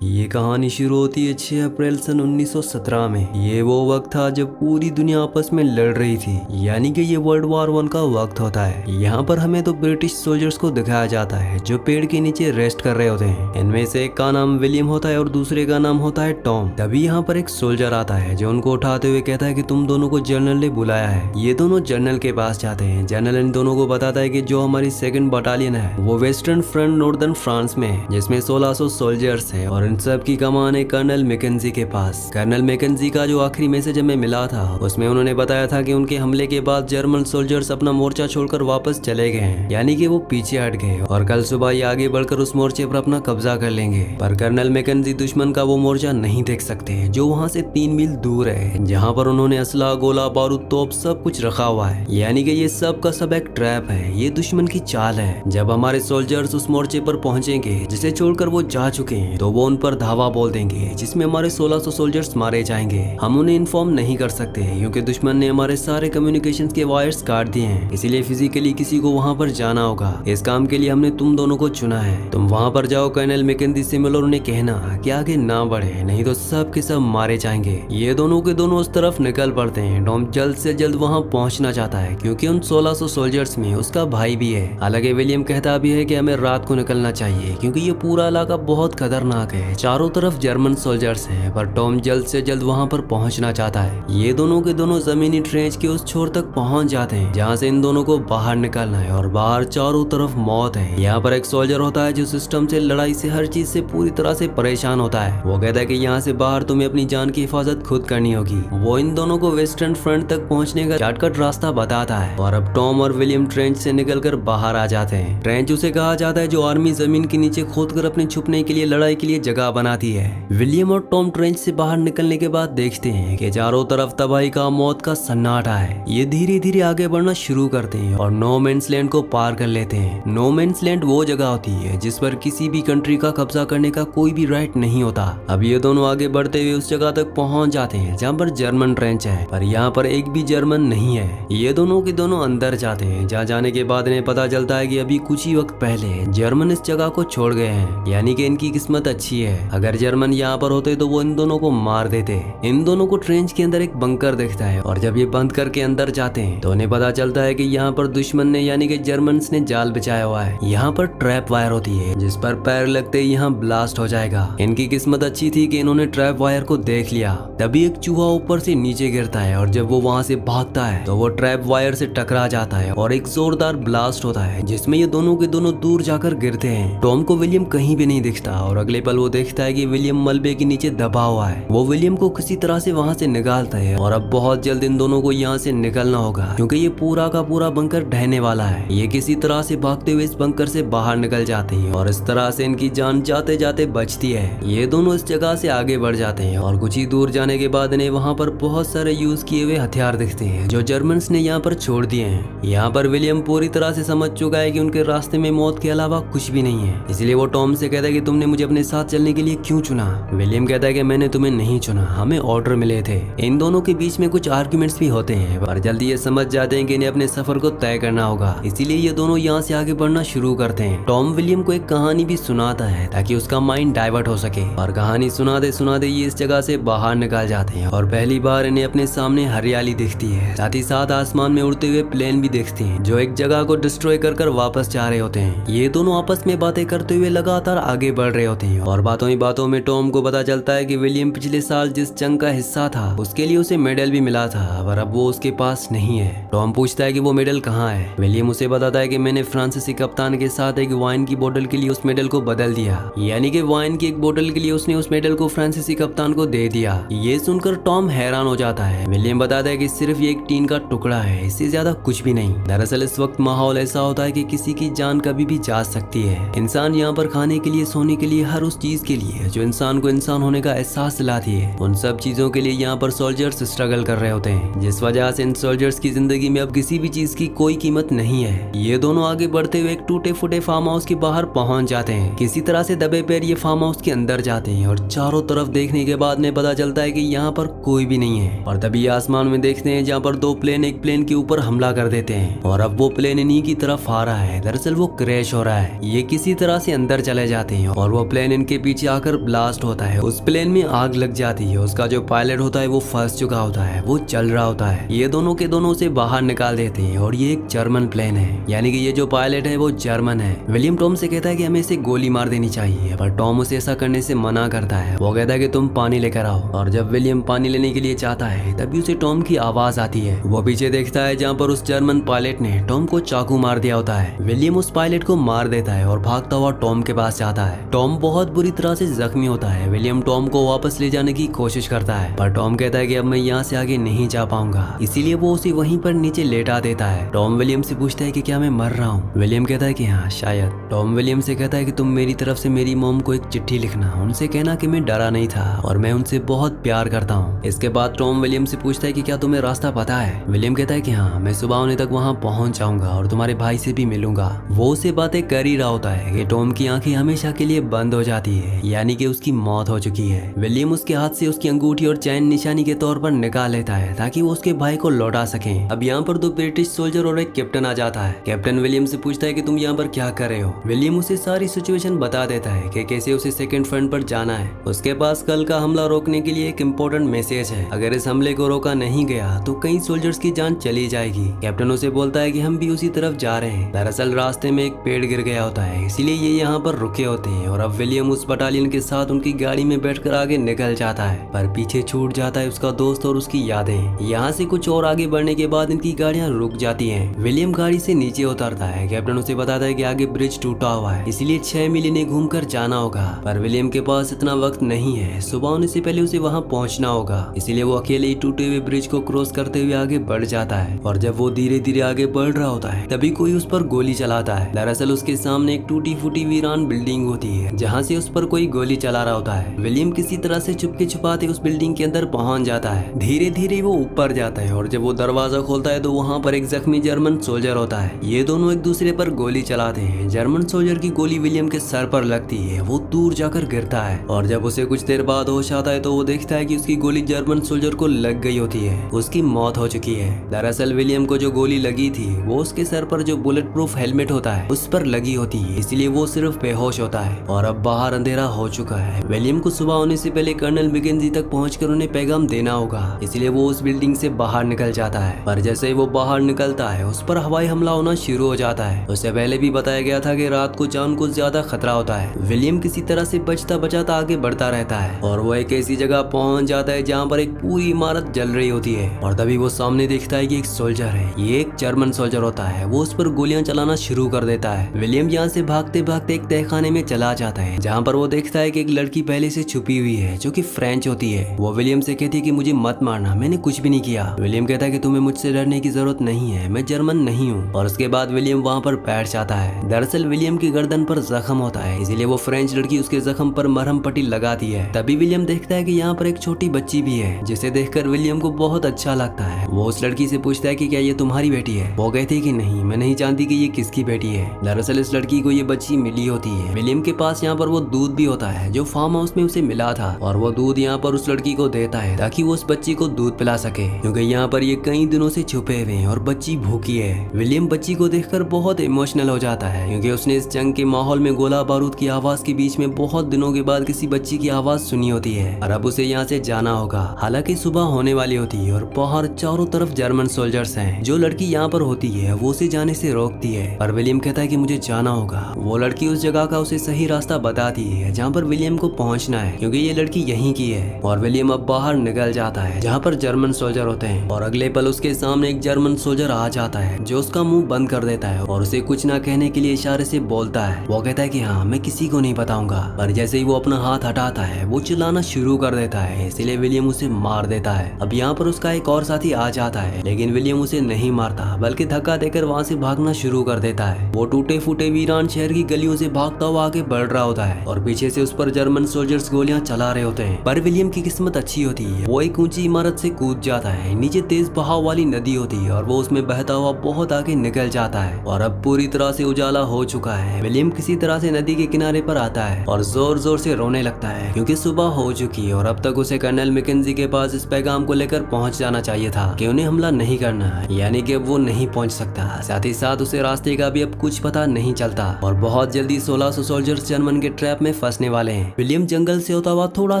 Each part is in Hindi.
ये कहानी शुरू होती है 6 अप्रैल सन 1917 में। ये वो वक्त था जब पूरी दुनिया आपस में लड़ रही थी, यानी कि ये वर्ल्ड वॉर 1 का वक्त होता है। यहाँ पर हमें तो ब्रिटिश सोल्जर्स को दिखाया जाता है जो पेड़ के नीचे रेस्ट कर रहे होते हैं। इनमें से एक का नाम विलियम होता है और दूसरे का नाम होता है टॉम। तभी यहाँ पर एक सोल्जर आता है जो उनको उठाते हुए कहता है कि तुम दोनों को जनरल ने बुलाया है। ये दोनों जनरल के पास जाते हैं। जनरल इन दोनों को बताता है कि जो हमारी 2nd बटालियन है वो वेस्टर्न फ्रंट नॉर्दर्न फ्रांस में है, जिसमें 1600 सोल्जर्स हैं और इन सब की कमान है कर्नल मैकेंजी के पास। कर्नल मैकेंजी का जो आखिरी मैसेज हमें मिला था उसमें उन्होंने बताया था कि उनके हमले के बाद जर्मन सोल्जर्स अपना मोर्चा छोड़कर वापस चले गए हैं, यानी कि वो पीछे हट गए और कल सुबह ये आगे बढ़कर उस मोर्चे पर अपना कब्जा कर लेंगे। पर कर्नल मैकेंजी दुश्मन का वो मोर्चा नहीं देख सकते जो वहाँ से 3 मील दूर है, जहाँ पर उन्होंने असला, गोला, बारूद, तोप सब कुछ रखा हुआ है। यानी कि ये सब का सब एक ट्रैप है, ये दुश्मन की चाल है। जब हमारे सोल्जर्स उस मोर्चे पर पहुंचेंगे जिसे छोड़कर वो जा चुके हैं, तो वो उन पर धावा बोल देंगे जिसमें हमारे 1600 सोल्जर्स मारे जाएंगे। हम उन्हें इन्फॉर्म नहीं कर सकते क्योंकि दुश्मन ने हमारे सारे कम्युनिकेशंस के वायर्स काट दिए हैं, इसीलिए फिजिकली किसी को वहां पर जाना होगा। इस काम के लिए हमने तुम दोनों को चुना है। तुम वहां पर जाओ, कर्नल मैकेंजी से मिलो और उन्हें कहना कि आगे ना बढ़े, नहीं तो सब के सब मारे जाएंगे। ये दोनों के दोनों उस तरफ निकल पड़ते हैं। टॉम जल्द से जल्द वहाँ पहुँचना चाहता है क्योंकि उन 1600 सोल्जर्स में उसका भाई भी है। हालांकि विलियम कहता भी है कि हमें रात को निकलना चाहिए क्योंकि ये पूरा इलाका बहुत खतरनाक है, चारों तरफ जर्मन सोल्जर्स हैं। पर टॉम जल्द से जल्द वहां पर पहुंचना चाहता है। ये दोनों के दोनों जमीनी ट्रेंच के उस छोर तक पहुंच जाते हैं जहां से इन दोनों को बाहर निकलना है और बाहर चारों तरफ मौत है। यहाँ पर एक सोल्जर होता है जो सिस्टम से, लड़ाई से, हर चीज से पूरी तरह से परेशान होता है। वो कहता है कि यहाँ से बाहर तुम्हें अपनी जान की हिफाजत खुद करनी होगी। वो इन दोनों को वेस्टर्न फ्रंट तक पहुंचने का शॉर्टकट रास्ता बताता है और अब टॉम और विलियम ट्रेंच से निकलकर बाहर आ जाते हैं। ट्रेंच उसे कहा जाता है जो आर्मी जमीन के नीचे खोदकर अपने छुपने के लिए, लड़ाई के लिए जगह बनाती है। विलियम और टॉम ट्रेंच से बाहर निकलने के बाद देखते हैं कि चारों तरफ तबाही का, मौत का सन्नाटा है। ये धीरे धीरे आगे बढ़ना शुरू करते हैं और नो मैंस लैंड को पार कर लेते हैं। नो मैंस लैंड वो जगह होती है जिस पर किसी भी कंट्री का कब्जा करने का कोई भी राइट नहीं होता। अब ये दोनों आगे बढ़ते हुए उस जगह तक पहुंच जाते हैं जहाँ पर जर्मन ट्रेंच है, पर यहाँ पर एक भी जर्मन नहीं है। ये दोनों के दोनों अंदर जाते हैं, जहाँ जाने के बाद इन्हें पता चलता है कि अभी कुछ ही वक्त पहले जर्मन इस जगह को छोड़ गए हैं, यानी कि इनकी किस्मत अच्छी है। अगर जर्मन यहाँ पर होते तो वो इन दोनों को मार देते। इन दोनों को ट्रेंच के अंदर एक बंकर दिखता है और जब ये बंद करके अंदर जाते हैं तो उन्हें पता चलता है कि यहाँ पर दुश्मन ने, यानी कि जर्मन्स ने जाल बिछाया हुआ है। यहाँ पर ट्रैप वायर होती है जिस पर पैर लगते ही यहाँ ब्लास्ट हो जाएगा। इनकी किस्मत अच्छी थी कि इन्होंने ट्रैप वायर को देख लिया। तभी एक चूहा ऊपर से नीचे गिरता है और जब वो वहाँ से भागता है तो वो ट्रैप वायर से टकरा जाता है और एक जोरदार ब्लास्ट होता है जिसमें ये दोनों के दोनों दूर जाकर गिरते हैं। टॉम को विलियम कहीं भी नहीं दिखता और अगले पल वो देखता है कि विलियम मलबे के नीचे दबा हुआ है। वो विलियम को किसी तरह से वहाँ से निकालता है और अब बहुत जल्द इन दोनों को यहाँ से निकलना होगा क्योंकि ये पूरा का पूरा बंकर ढहने वाला है। ये किसी तरह से भागते हुए इस बंकर से बाहर निकल जाते हैं और इस तरह से इनकी जान जाते जाते बचती है। ये दोनों इस जगह से आगे बढ़ जाते हैं और कुछ ही दूर जाने के बाद इन्हें वहाँ पर बहुत सारे यूज किए हुए हथियार दिखते हैं जो जर्मन्स ने यहाँ पर छोड़ दिए हैं। यहाँ पर विलियम पूरी तरह से समझ चुका है कि उनके रास्ते में मौत के अलावा कुछ भी नहीं है, इसलिए वो टॉम से कहता है कि तुमने मुझे अपने साथ चलने के लिए क्यों चुना। विलियम कहता है कि मैंने तुम्हें नहीं चुना, हमें ऑर्डर मिले थे। इन दोनों के बीच में कुछ आर्ग्यूमेंट्स भी होते हैं पर जल्दी ये समझ जाते हैं कि इन्हें अपने सफर को तय करना होगा, इसीलिए ये दोनों यहाँ से आगे बढ़ना शुरू करते हैं। टॉम विलियम को एक कहानी भी सुनाता है ताकि उसका माइंड डाइवर्ट हो सके और कहानी सुनाते सुनाते ये इस जगह से बाहर निकल जाते हैं और पहली बार इन्हें अपने सामने हरियाली दिखती है। साथ ही साथ आसमान में उड़ते हुए प्लेन भी दिखते हैं जो एक जगह को डिस्ट्रॉय कर वापस जा रहे होते हैं। ये दोनों आपस में बातें करते हुए लगातार आगे बढ़ रहे होते हैं और बातों ही बातों में टॉम को पता चलता है कि विलियम पिछले साल जिस जंग का हिस्सा था उसके लिए उसे मेडल भी मिला था, पर अब वो उसके पास नहीं है। टॉम पूछता है कि वो मेडल कहाँ है। विलियम उसे बताता है कि मैंने फ्रांसीसी कप्तान के साथ एक वाइन की बोतल के लिए उस मेडल को बदल दिया, यानी कि वाइन की एक बोतल के लिए उसने उस मेडल को फ्रांसीसी कप्तान को दे दिया। ये सुनकर टॉम हैरान हो जाता है। विलियम बताता है कि सिर्फ ये एक टीन का टुकड़ा है, इससे ज्यादा कुछ भी नहीं। दरअसल इस वक्त माहौल ऐसा होता है कि किसी की जान कभी भी जा सकती है। इंसान यहाँ पर खाने के लिए, सोने के लिए, हर उस चीज के लिए जो इंसान को इंसान होने का एहसास दिलाती है, उन सब चीजों के लिए यहाँ पर सोल्जर्स स्ट्रगल कर रहे होते हैं, जिस वजह से इन सोल्जर्स की जिंदगी में अब किसी भी चीज की कोई कीमत नहीं है। ये दोनों आगे बढ़ते हुए एक टूटे फूटे फार्म हाउस के बाहर पहुंच जाते हैं। किसी तरह से दबे पैर ये फार्म हाउस के अंदर जाते हैं और चारों तरफ देखने के बाद में पता चलता है कि यहाँ पर कोई भी नहीं है। और तभी आसमान में देखते हैं जहाँ पर 2 प्लेन एक प्लेन के ऊपर हमला कर देते हैं और अब वो प्लेन इन्हीं की तरफ आ रहा है। दरअसल वो क्रैश हो रहा है। ये किसी तरह से अंदर चले जाते हैं और वो प्लेन इनके पीछे आकर ब्लास्ट होता है। उस प्लेन में आग लग जाती है। उसका जो पायलट होता है वो फंस चुका होता है, वो चल रहा होता है। ये दोनों के दोनों से बाहर निकाल देते हैं और ये एक जर्मन प्लेन है, यानी कि ये जो पायलट है वो जर्मन है। विलियम टॉम से कहता है कि हमें इसे गोली मार देनी चाहिए, पर टॉम उसे ऐसा करने से मना करता है। वो कहता है कि तुम पानी लेकर आओ, और जब विलियम पानी लेने के लिए चाहता है तभी उसे टॉम की आवाज आती है। वो पीछे देखता है जहाँ पर उस जर्मन पायलट ने टॉम को चाकू मार दिया होता है। विलियम उस पायलट को मार देता है और भागता हुआ टॉम के पास जाता है। टॉम बहुत बुरी तरह से जख्मी होता है। विलियम टॉम को वापस ले जाने की कोशिश करता है, पर टॉम कहता है कि अब मैं यहाँ से आगे नहीं जा पाऊंगा, इसीलिए वो उसे वहीं पर नीचे लेटा देता है। टॉम विलियम से पूछता है कि क्या मैं मर रहा हूँ। विलियम कहता है कि हाँ शायद। टॉम विलियम से कहता है कि तुम मेरी तरफ से मेरी मॉम को एक चिट्ठी लिखना, उनसे कहना कि मैं डरा नहीं था और मैं उनसे बहुत प्यार करता हूँ। इसके बाद टॉम विलियम से पूछता है कि क्या तुम्हें रास्ता पता है। विलियम कहता है कि हाँ, मैं सुबह होने तक वहाँ पहुँच जाऊंगा और तुम्हारे भाई से भी मिलूंगा। वो उसे बातें कर ही रहा होता है कि टॉम की आंखें हमेशा के लिए बंद हो जाती है, यानी कि उसकी मौत हो चुकी है। विलियम उसके हाथ से उसकी अंगूठी और चैन निशानी के तौर पर निकाल लेता है ताकि वो उसके भाई को लौटा सके। अब यहाँ पर दो ब्रिटिश सोल्जर और एक कैप्टन आ जाता है। कैप्टन विलियम से पूछता है कि तुम यहाँ पर क्या कर रहे हो। विलियम उसे सारी सिचुएशन बता देता है कि कैसे उसे सेकंड फ्रंट पर जाना है। उसके पास कल का हमला रोकने के लिए एक इम्पोर्टेंट मैसेज है। अगर इस हमले को रोका नहीं गया तो कई सोल्जर्स की जान चली जाएगी। कैप्टन उसे बोलता है कि हम भी उसी तरफ जा रहे हैं। दरअसल रास्ते में एक पेड़ गिर गया होता है, इसीलिए ये यहाँ पर रुके होते हैं। और अब विलियम उस बटालियन के साथ उनकी गाड़ी में बैठकर आगे निकल जाता है, पर पीछे छूट जाता है उसका दोस्त और उसकी यादें। यहाँ से कुछ और आगे बढ़ने के बाद इनकी गाड़ियाँ रुक जाती हैं। विलियम गाड़ी से नीचे उतरता है। कैप्टन उसे बताता है कि आगे ब्रिज टूटा हुआ है, इसलिए 6 मील इन्हें घूमकर जाना होगा। पर विलियम के पास इतना वक्त नहीं है, सुबह होने से पहले उसे वहाँ पहुँचना होगा। इसीलिए वो अकेले ही टूटे हुए ब्रिज को क्रॉस करते हुए आगे बढ़ जाता है। और जब वो धीरे धीरे आगे बढ़ रहा होता है तभी कोई उस पर गोली चलाता है। दरअसल उसके सामने एक टूटी फूटी वीरान बिल्डिंग होती है जहाँ से उस पर कोई गोली चला रहा होता है। विलियम किसी तरह से चुपके छुपाते उस बिल्डिंग के अंदर पहुंच जाता है। धीरे धीरे वो ऊपर जाता है और जब वो दरवाजा खोलता है तो वहाँ पर एक जख्मी जर्मन सोल्जर होता है। ये दोनों एक दूसरे पर गोली चलाते हैं। जर्मन सोल्जर की गोली विलियम के सर पर लगती है, वो दूर जाकर गिरता है और जब उसे कुछ देर बाद होश आता है तो वो देखता है कि उसकी गोली जर्मन सोल्जर को लग गई होती है। उसकी मौत हो चुकी है। दरअसल विलियम को जो गोली लगी थी वो उसके सर पर जो बुलेट प्रूफ हेलमेट होता है उस पर लगी होती है, इसलिए वो सिर्फ बेहोश होता है। और अब बाहर अंधेरा हो चुका है। विलियम को सुबह होने से पहले कर्नल मैकेंजी तक पहुंचकर उन्हें पैगाम देना होगा, इसलिए वो उस बिल्डिंग से बाहर निकल जाता है। पर जैसे ही वो बाहर निकलता है उस पर हवाई हमला होना शुरू हो जाता है। उससे पहले भी बताया गया था कि रात को जान को ज्यादा खतरा होता है। विलियम किसी तरह से बचता बचाता आगे बढ़ता रहता है और वो एक ऐसी जगह पहुंच जाता है जहाँ पर एक पूरी इमारत जल रही होती है। और तभी वो सामने देखता है कि एक सोल्जर है, ये एक जर्मन सोल्जर होता है। वो उस पर गोलियां चलाना शुरू कर देता है। विलियम यहाँ से भागते भागते एक तहखाने में चला जाता है जहाँ पर वो देखता है कि एक लड़की पहले से छुपी हुई है जो कि फ्रेंच होती है। वो विलियम से कहती है कि मुझे मत मारना, मैंने कुछ भी नहीं किया। विलियम कहता है कि तुम्हें मुझसे डरने की जरूरत नहीं है, मैं जर्मन नहीं हूँ। और उसके बाद विलियम वहाँ पर बैठ जाता है। दरअसल विलियम की गर्दन पर जख्म होता है, इसीलिए वो फ्रेंच लड़की उसके जख्म पर मरहम पट्टी लगाती है। तभी विलियम देखता है कि यहाँ पर एक छोटी बच्ची भी है, जिसे देखकर विलियम को बहुत अच्छा लगता है। वो उस लड़की से पूछता है कि क्या ये तुम्हारी बेटी है। वो कहती है कि नहीं, मैं नहीं जानती कि ये किसकी बेटी है। दरअसल इस लड़की को ये बच्ची मिली होती है। विलियम के पास यहाँ पर वो दूध भी होता है जो फार्म हाउस में उसे मिला था, और वो दूध यहाँ पर उस लड़की को देता है ताकि वो उस बच्ची को दूध पिला सके, क्योंकि यहाँ पर ये कई दिनों से छुपे हुए हैं और बच्ची भूखी है। विलियम बच्ची को देखकर बहुत इमोशनल हो जाता है, क्योंकि उसने इस जंग के माहौल में गोला बारूद की आवाज के बीच में बहुत दिनों के बाद किसी बच्ची की आवाज सुनी होती है। और अब उसे यहाँ से जाना होगा। हालांकि सुबह होने वाली होती है और बाहर चारों तरफ जर्मन सोल्जर्स हैं। जो लड़की यहाँ पर होती है वो उसे जाने से रोकती है, पर विलियम कहता है कि मुझे जाना होगा। वो लड़की उस जगह का उसे सही रास्ता बताती है जहाँ पर विलियम को पहुँचना है, क्योंकि ये लड़की यहीं की है। और विलियम अब बाहर निकल जाता है जहाँ पर जर्मन सोल्जर होते हैं, और अगले पल उसके सामने एक जर्मन सोल्जर आ जाता है जो उसका मुंह बंद कर देता है और उसे कुछ ना कहने के लिए इशारे से बोलता है। वो कहता है कि हाँ, मैं किसी को नहीं बताऊंगा। पर जैसे ही वो अपना हाथ हटाता है वो चिल्लाना शुरू कर देता है, इसलिए विलियम उसे मार देता है। अब यहाँ पर उसका एक और साथी आ जाता है, लेकिन विलियम उसे नहीं मारता बल्कि धक्का देकर वहाँ से भागना शुरू कर देता है। वो टूटे फूटे वीरान शहर की गलियों से भागता हुआ आगे बढ़ रहा होता है और पीछे से उस पर जर्मन सोल्जर्स गोलियां चला रहे होते हैं। पर विलियम की किस्मत अच्छी होती है, वो एक ऊंची इमारत से कूद जाता है। नीचे तेज बहाव वाली नदी होती है और वो उसमें बहता हुआ बहुत आगे निकल जाता है। और अब पूरी तरह से उजाला हो चुका है। विलियम किसी तरह से नदी के किनारे पर आता है और जोर जोर से रोने लगता है, क्योंकि सुबह हो चुकी है और अब तक उसे कर्नल मैकेंजी के पास इस पैगाम को लेकर पहुंच जाना चाहिए था कि उन्हें हमला नहीं करना है, यानी कि वो नहीं पहुंच सकता। साथ ही साथ उसे रास्ते का भी अब कुछ पता नहीं चलता और बहुत जल्दी 1600 सोल्जर्स जर्मन के ट्रैप में फंसने वाले हैं। विलियम जंगल से होता हुआ थोड़ा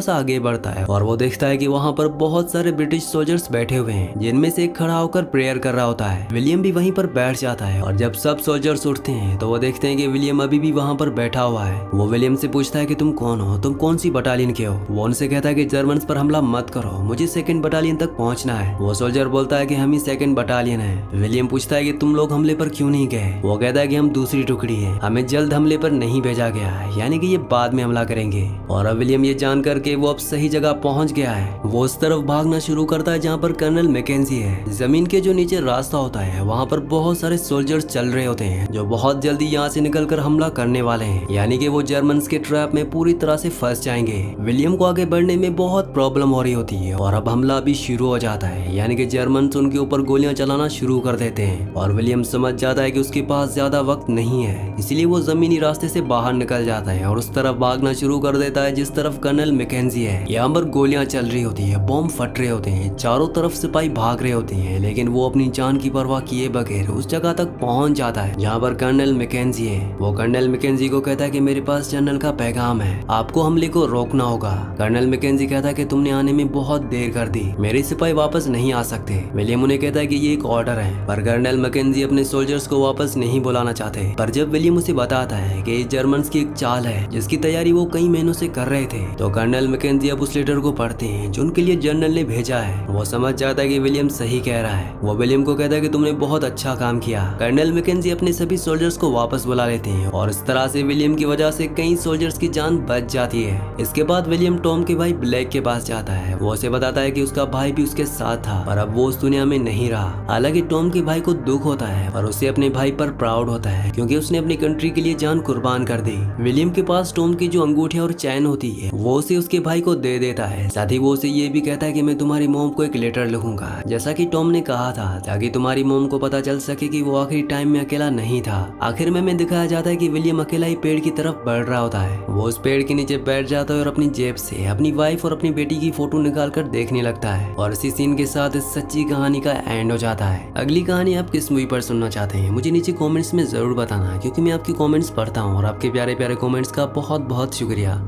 सा आगे बढ़ता है और वो देखता है कि वहाँ पर बहुत सारे ब्रिटिश सोल्जर्स बैठे हुए हैं, जिनमें से एक खड़ा होकर प्रेयर कर रहा होता है। विलियम भी वहीं पर बैठ जाता है और जब सब सोल्जर्स उठते हैं तो वो देखते हैं कि विलियम अभी भी वहाँ पर बैठा हुआ है। वो विलियम से पूछता है कि तुम कौन हो, तुम कौन सी बटालियन के हो। वो उनसे कहता है कि जर्मन्स पर हमला मत करो, मुझे 2nd बटालियन तक पहुंचना है। वो सोल्जर बोलता है कि हम ही 2nd बटालियन है। विलियम पूछता है कि तुम लोग हमले पर क्यों नहीं गए। वो कहता है कि हम दूसरी टुकड़ी है, हमें जल्द हमले पर नहीं भेजा गया है, यानी कि ये बाद में हमला करेंगे। और अब विलियम ये जानकर के वो अब सही जगह पहुंच गया है, वो उस तरफ भागना शुरू करता है जहाँ पर कर्नल मैकेंजी है। जमीन के जो नीचे रास्ता होता है वहाँ पर बहुत सारे सोल्जर्स चल रहे होते हैं जो बहुत जल्दी यहाँ से निकलकर हमला करने वाले हैं, यानी कि वो जर्मन्स के ट्रैप में पूरी तरह से फंस जाएंगे। विलियम को आगे बढ़ने में बहुत प्रॉब्लम हो रही होती है और अब हमला भी शुरू हो जाता है, यानी कि जर्मन्स उनके ऊपर गोलियां चलाना शुरू कर देते हैं। और विलियम समझ जाता है कि उसके पास ज्यादा वक्त नहीं है, इसलिए वो जमीनी रास्ते से बाहर निकल जाता है और उस तरफ भागना शुरू कर देता है जिस तरफ कर्नल मैकेंजी है। यहाँ पर गोलियां चल रही होती है, बॉम्ब फट रहे होते हैं, चारों तरफ सिपाही भाग रहे होते हैं, लेकिन वो अपनी जान की परवाह किए बगैर उस जगह तक पहुंच जाता है जहाँ पर कर्नल मैकेंजी है। वो कर्नल मैकेंजी को कहता है कि मेरे पास जनरल का पैगाम है, आपको हमले को रोकना होगा। कर्नल मैकेंजी कहता है कि तुमने आने में बहुत देर कर दी, मेरे सिपाही वापस नहीं आ सकते। विलियम उन्हें कहता है कि ये एक ऑर्डर है, पर कर्नल मैकेंजी अपने सोल्जर्स को वापस नहीं बुलाना चाहते। पर जब विलियम उसे बताता है कि जर्मन्स की एक चाल है जिसकी तैयारी वो कई महीनों से कर रहे थे, तो कर्नल मैकेंजी अब उस लेटर को पढ़ते हैं जो उनके लिए जनरल ने भेजा है। वो समझ जाता है कि विलियम सही कह रहा है। वो विलियम को कहता है कि तुमने बहुत अच्छा काम किया। कर्नल मैकेंजी अपने सभी सोल्जर्स को वापस बुला लेते हैं और इस तरह से विलियम की वजह से कई सोल्जर्स की जान बच जाती है। इसके बाद विलियम टॉम के भाई ब्लैक के पास जाता है। वो उसे बताता है कि उसका भाई भी उसके साथ था पर अब वो उस दुनिया में नहीं रहा। हालांकि टॉम के भाई को दुख होता है पर उसे अपने भाई पर प्राउड होता है क्योंकि उसने अपनी कंट्री के लिए जान कुर्बान कर दी। विलियम के पास टॉम की जो अंगूठियां और चैन होती है वो उसे उसके भाई को दे देता है। साथ ही वो उसे ये भी कहता है कि मैं तुम्हारी मॉम को एक लेटर लिखूंगा जैसा कि टॉम ने कहा था, ताकि तुम्हारी मॉम को पता चल सके कि वो आखिरी टाइम में अकेला नहीं था। आखिर में दिखाया जाता है कि विलियम अकेला ही पेड़ की तरफ बढ़ रहा होता है। वो उस पेड़ के नीचे बैठ जाता है और अपनी जेब से अपनी वाइफ और अपनी बेटी की फोटो निकाल कर देखने लगता है और इसी सीन के साथ इस सच्ची कहानी का एंड हो जाता है। अगली कहानी आप किस मूवी पर सुनना चाहते हैं मुझे नीचे कमेंट्स में जरूर बताना, क्योंकि मैं आपकी कमेंट्स पढ़ता हूँ और आपके प्यारे प्यारे कमेंट्स का बहुत बहुत शुक्रिया।